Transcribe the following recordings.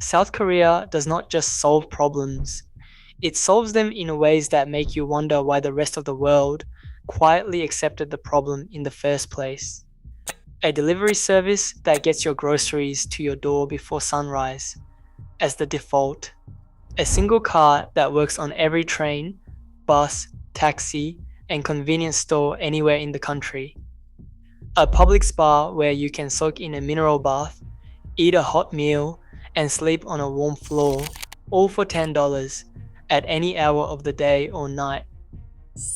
South Korea does not just solve problems, it solves them in ways that make you wonder why the rest of the world quietly accepted the problem in the first place. A delivery service that gets your groceries to your door before sunrise as the default. A single car that works on every train, bus, taxi, and convenience store anywhere in the country. A public spa where you can soak in a mineral bath, eat a hot meal, and sleep on a warm floor, all for $10 at any hour of the day or night.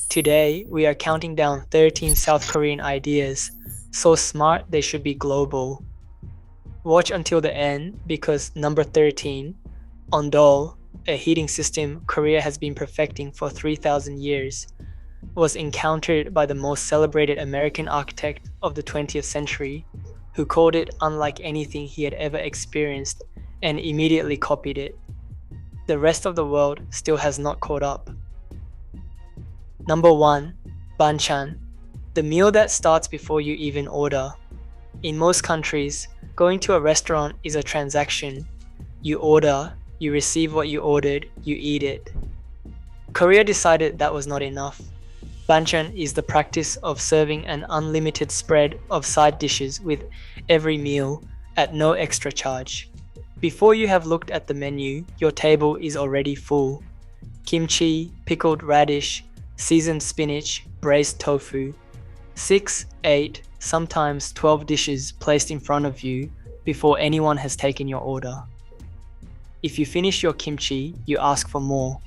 Today, we are counting down 13 South Korean ideas, so smart they should be global. Watch until the end because number 13, Ondol, a heating system Korea has been perfecting for 3,000 years, was encountered by the most celebrated American architect of the 20th century, who called it unlike anything he had ever experienced and immediately copied it. The rest of the world still has not caught up. Number 1. Banchan, the meal that starts before you even order. In most countries, going to a restaurant is a transaction. You order, you receive what you ordered, you eat it. Korea decided that was not enough. Banchan is the practice of serving an unlimited spread of side dishes with every meal at no extra charge. Before you have looked at the menu, your table is already full. Kimchi, pickled radish, seasoned spinach, braised tofu. 6, 8, sometimes 12 dishes placed in front of you before anyone has taken your order. If you finish your kimchi, you ask for more.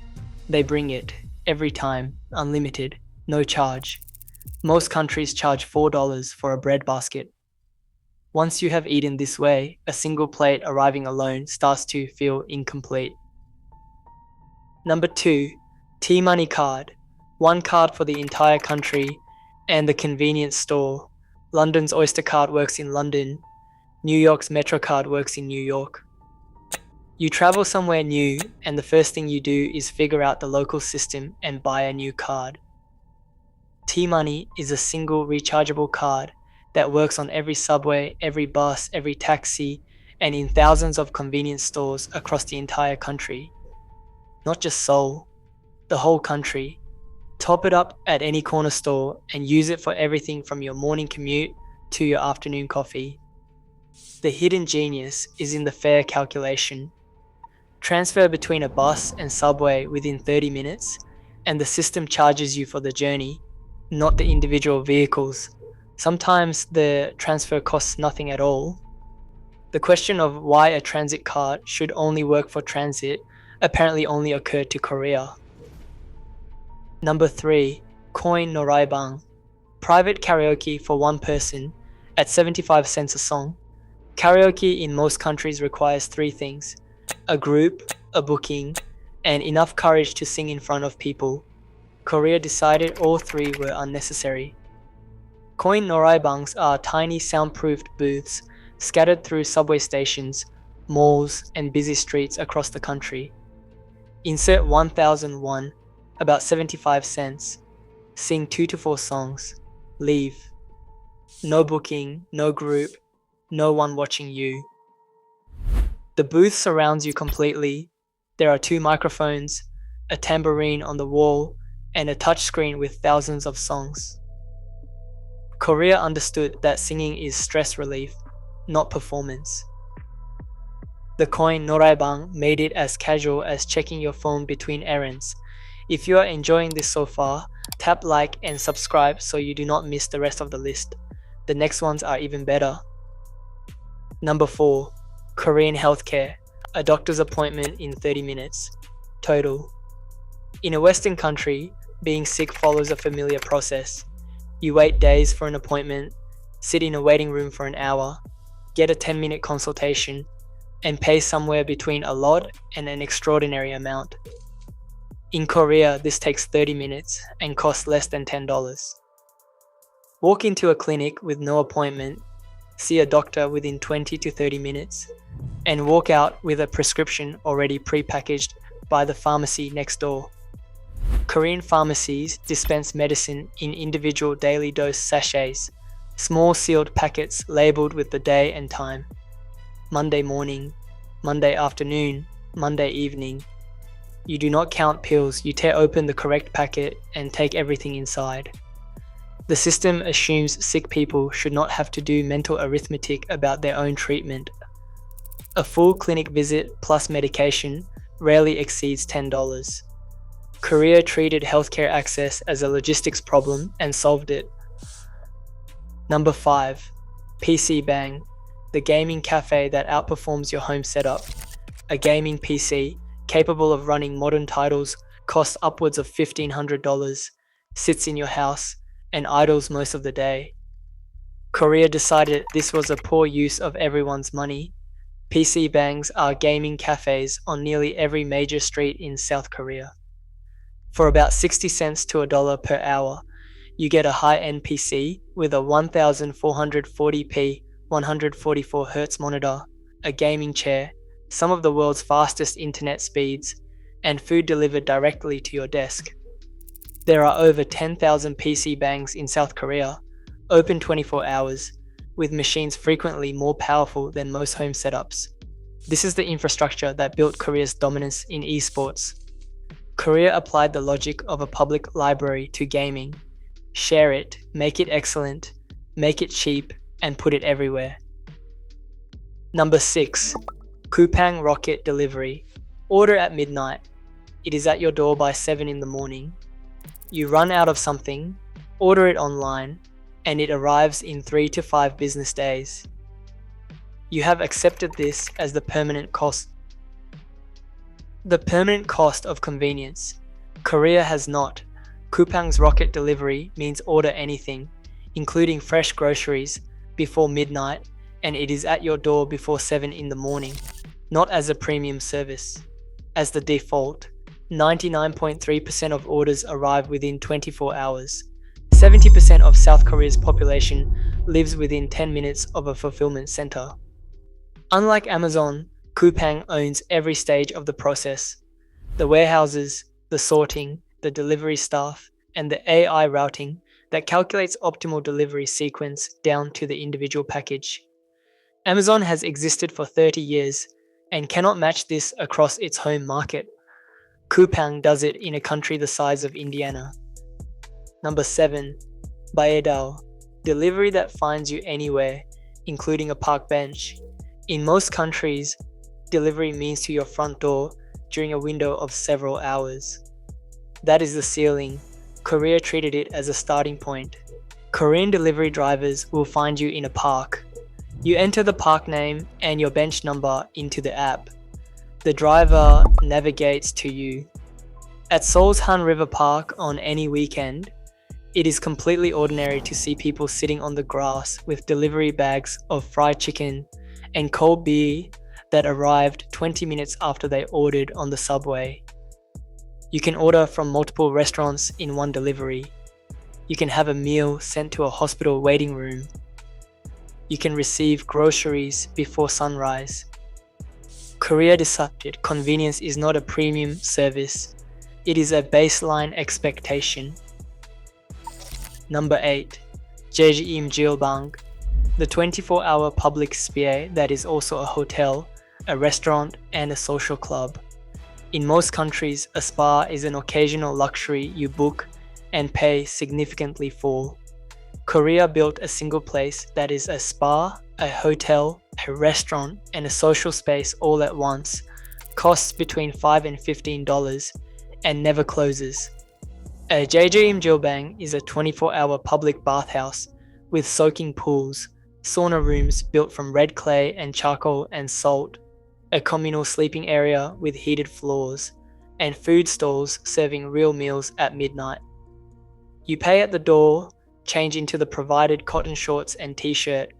They bring it, every time, unlimited, no charge. Most countries charge $4 for a bread basket. Once you have eaten this way, a single plate arriving alone starts to feel incomplete. Number 2. T-Money card. One card for the entire country and the convenience store. London's Oyster card works in London. New York's MetroCard works in New York. You travel somewhere new and the first thing you do is figure out the local system and buy a new card. T-Money is a single rechargeable card that works on every subway, every bus, every taxi, and in thousands of convenience stores across the entire country. Not just Seoul, the whole country. Top it up at any corner store and use it for everything from your morning commute to your afternoon coffee. The hidden genius is in the fare calculation. Transfer between a bus and subway within 30 minutes, and the system charges you for the journey, not the individual vehicles. Sometimes the transfer costs nothing at all. The question of why a transit card should only work for transit apparently only occurred to Korea. Number 3. Coin Noraebang. Private karaoke for one person at 75 cents a song. Karaoke in most countries requires 3 things: a group, a booking, and enough courage to sing in front of people. Korea decided all 3 were unnecessary. Coin Noraebangs are tiny soundproofed booths scattered through subway stations, malls, and busy streets across the country. Insert 1,001, about 75 cents. Sing 2 to 4 songs. Leave. No booking, no group, no one watching you. The booth surrounds you completely. There are 2 microphones, a tambourine on the wall, and a touchscreen with thousands of songs. Korea understood that singing is stress relief, not performance. The coin Noraebang made it as casual as checking your phone between errands. If you are enjoying this so far, tap like and subscribe so you do not miss the rest of the list. The next ones are even better. Number 4. Korean healthcare. A doctor's appointment in 30 minutes. Total. In a Western country, being sick follows a familiar process. You wait days for an appointment, sit in a waiting room for an hour, get a 10-minute consultation, and pay somewhere between a lot and an extraordinary amount. In Korea, this takes 30 minutes and costs less than $10. Walk into a clinic with no appointment, see a doctor within 20 to 30 minutes, and walk out with a prescription already pre-packaged by the pharmacy next door. Korean pharmacies dispense medicine in individual daily dose sachets, small sealed packets labeled with the day and time. Monday morning, Monday afternoon, Monday evening. You do not count pills, you tear open the correct packet and take everything inside. The system assumes sick people should not have to do mental arithmetic about their own treatment. A full clinic visit plus medication rarely exceeds $10. Korea treated healthcare access as a logistics problem and solved it. Number 5. PC Bang, the gaming cafe that outperforms your home setup. A gaming PC capable of running modern titles costs upwards of $1,500, sits in your house, and idles most of the day. Korea decided this was a poor use of everyone's money. PC Bangs are gaming cafes on nearly every major street in South Korea. For about 60 cents to $1 per hour, you get a high-end PC with a 1440p 144Hz monitor, a gaming chair, some of the world's fastest internet speeds, and food delivered directly to your desk. There are over 10,000 PC Bangs in South Korea, open 24 hours, with machines frequently more powerful than most home setups. This is the infrastructure that built Korea's dominance in esports. Korea applied the logic of a public library to gaming. Share it, make it excellent, make it cheap, and put it everywhere. Number 6. Coupang Rocket Delivery. Order at midnight. It is at your door by 7 in the morning. You run out of something, order it online, and it arrives in 3 to 5 business days. You have accepted this as the permanent cost. The permanent cost of convenience. Korea has not. Coupang's rocket delivery means order anything, including fresh groceries, before midnight, and it is at your door before 7 in the morning, not as a premium service. As the default, 99.3% of orders arrive within 24 hours. 70% of South Korea's population lives within 10 minutes of a fulfillment center. Unlike Amazon, Coupang owns every stage of the process. The warehouses, the sorting, the delivery staff, and the AI routing that calculates optimal delivery sequence down to the individual package. Amazon has existed for 30 years and cannot match this across its home market. Coupang does it in a country the size of Indiana. Number 7. Baedao, delivery that finds you anywhere, including a park bench. In most countries, delivery means to your front door during a window of several hours. That is the ceiling. Korea treated it as a starting point. Korean delivery drivers will find you in a park. You enter the park name and your bench number into the app. The driver navigates to you. At Seoul's Han River Park on any weekend, it is completely ordinary to see people sitting on the grass with delivery bags of fried chicken and cold beer that arrived 20 minutes after they ordered on the subway. You can order from multiple restaurants in one delivery. You can have a meal sent to a hospital waiting room. You can receive groceries before sunrise. Korea decided convenience is not a premium service. It is a baseline expectation. Number 8. Jeju-im Jilbang, the 24-hour public sphere that is also a hotel, a restaurant, and a social club. In most countries, a spa is an occasional luxury you book and pay significantly for. Korea built a single place that is a spa, a hotel, a restaurant, and a social space all at once, costs between $5 and $15, and never closes. A Jeju-im Jilbang is a 24-hour public bathhouse with soaking pools, sauna rooms built from red clay and charcoal and salt, a communal sleeping area with heated floors, and food stalls serving real meals at midnight. You pay at the door, change into the provided cotton shorts and t-shirt,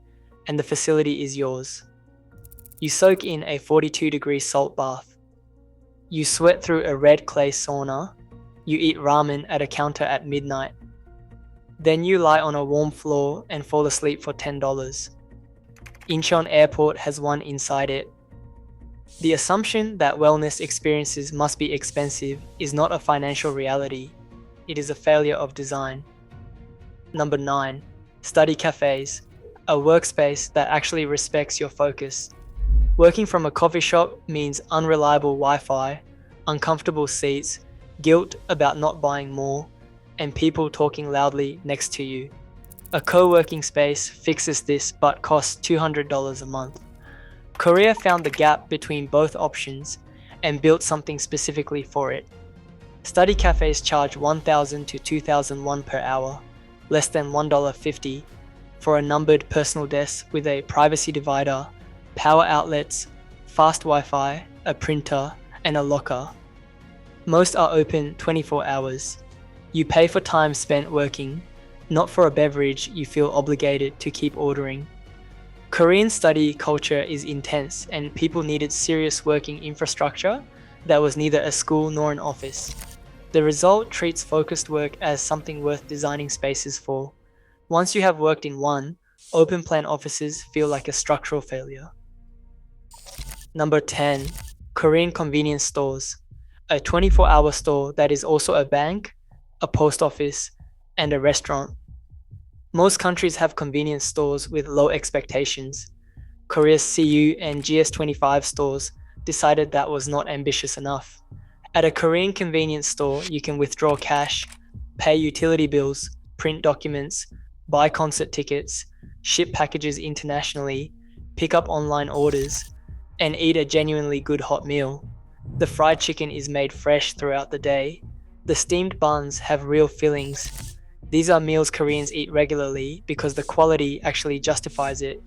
and the facility is yours. You soak in a 42-degree salt bath. You sweat through a red clay sauna. You eat ramen at a counter at midnight. Then you lie on a warm floor and fall asleep for $10. Incheon Airport has one inside it. The assumption that wellness experiences must be expensive is not a financial reality. It is a failure of design. Number 9. Study cafes, a workspace that actually respects your focus. Working from a coffee shop means unreliable Wi-Fi, uncomfortable seats, guilt about not buying more, and people talking loudly next to you. A co-working space fixes this but costs $200 a month. Korea found the gap between both options and built something specifically for it. Study cafes charge 1,000 to 2,001 per hour, less than $1.50, for a numbered personal desk with a privacy divider, power outlets, fast Wi-Fi, a printer, and a locker. Most are open 24 hours. You pay for time spent working, not for a beverage you feel obligated to keep ordering. Korean study culture is intense and people needed serious working infrastructure that was neither a school nor an office. The result treats focused work as something worth designing spaces for. Once you have worked in one, open plan offices feel like a structural failure. Number 10. Korean convenience stores. A 24-hour store that is also a bank, a post office, and a restaurant. Most countries have convenience stores with low expectations. Korea's CU and GS25 stores decided that was not ambitious enough. At a Korean convenience store, you can withdraw cash, pay utility bills, print documents, buy concert tickets, ship packages internationally, pick up online orders, and eat a genuinely good hot meal. The fried chicken is made fresh throughout the day. The steamed buns have real fillings. These are meals Koreans eat regularly because the quality actually justifies it.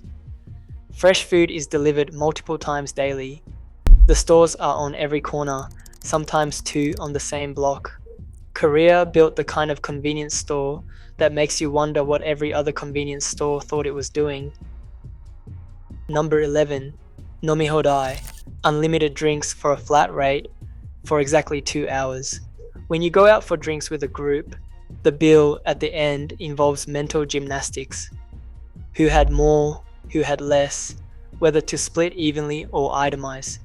Fresh food is delivered multiple times daily. The stores are on every corner, sometimes two on the same block. Korea built the kind of convenience store that makes you wonder what every other convenience store thought it was doing. Number 11. Nomihodai. Unlimited drinks for a flat rate for exactly 2 hours. When you go out for drinks with a group, the bill at the end involves mental gymnastics. Who had more, who had less, whether to split evenly or itemize.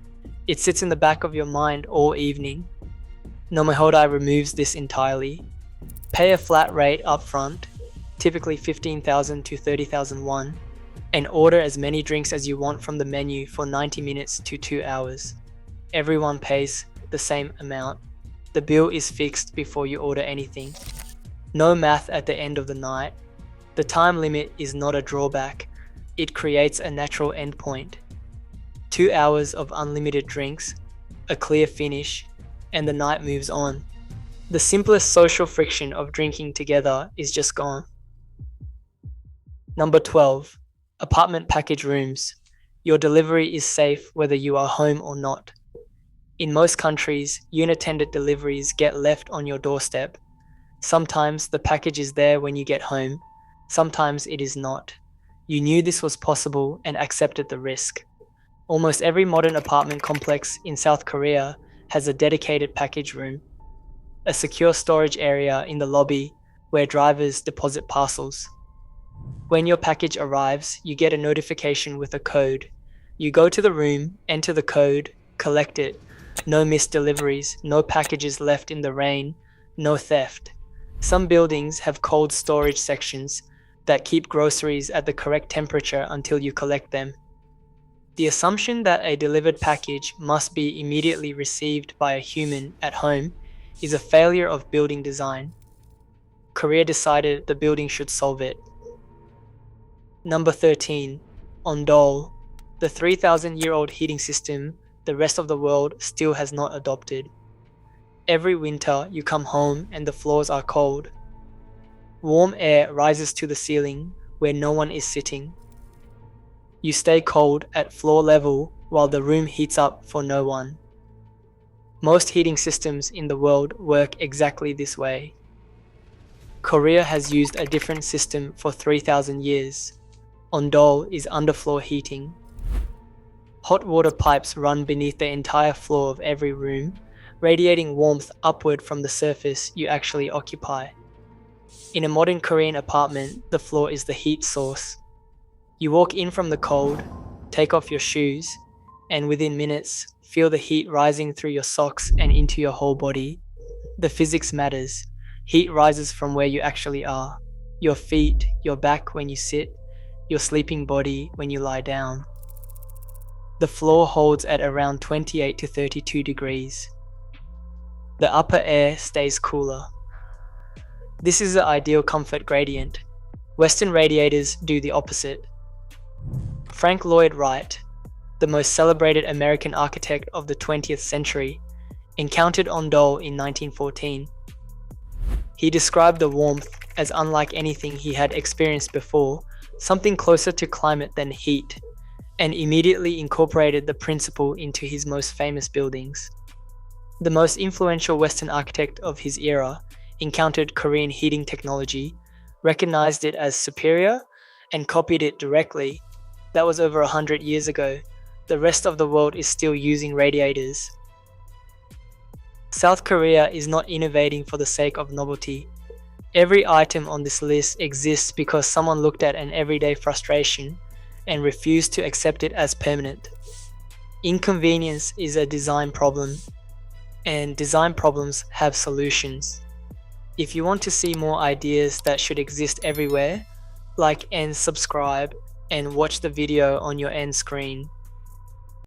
It sits in the back of your mind all evening. Nomihodai removes this entirely. Pay a flat rate up front, typically 15,000 to 30,000 won, and order as many drinks as you want from the menu for 90 minutes to 2 hours. Everyone pays the same amount. The bill is fixed before you order anything. No math at the end of the night. The time limit is not a drawback. It creates a natural endpoint. 2 hours of unlimited drinks, a clear finish, and the night moves on. The simplest social friction of drinking together is just gone. Number 12. Apartment package rooms. Your delivery is safe whether you are home or not. In most countries, unattended deliveries get left on your doorstep. Sometimes the package is there when you get home. Sometimes it is not. You knew this was possible and accepted the risk. Almost every modern apartment complex in South Korea has a dedicated package room, a secure storage area in the lobby where drivers deposit parcels. When your package arrives, you get a notification with a code. You go to the room, enter the code, collect it. No missed deliveries, no packages left in the rain, no theft. Some buildings have cold storage sections that keep groceries at the correct temperature until you collect them. The assumption that a delivered package must be immediately received by a human at home is a failure of building design. Korea decided the building should solve it. Number 13. Ondol. The 3,000-year-old heating system the rest of the world still has not adopted. Every winter you come home and the floors are cold. Warm air rises to the ceiling where no one is sitting. You stay cold at floor level while the room heats up for no one. Most heating systems in the world work exactly this way. Korea has used a different system for 3,000 years. Ondol is underfloor heating. Hot water pipes run beneath the entire floor of every room, radiating warmth upward from the surface you actually occupy. In a modern Korean apartment, the floor is the heat source. You walk in from the cold, take off your shoes, and within minutes, feel the heat rising through your socks and into your whole body. The physics matters. Heat rises from where you actually are. Your feet, your back when you sit, your sleeping body when you lie down. The floor holds at around 28 to 32 degrees. The upper air stays cooler. This is the ideal comfort gradient. Western radiators do the opposite. Frank Lloyd Wright, the most celebrated American architect of the 20th century, encountered Ondol in 1914. He described the warmth as unlike anything he had experienced before, something closer to climate than heat, and immediately incorporated the principle into his most famous buildings. The most influential Western architect of his era encountered Korean heating technology, recognized it as superior, and copied it directly. That was over 100 years ago. The rest of the world is still using radiators. South Korea is not innovating for the sake of novelty. Every item on this list exists because someone looked at an everyday frustration and refused to accept it as permanent. Inconvenience is a design problem, and design problems have solutions. If you want to see more ideas that should exist everywhere, like and subscribe and watch the video on your end screen.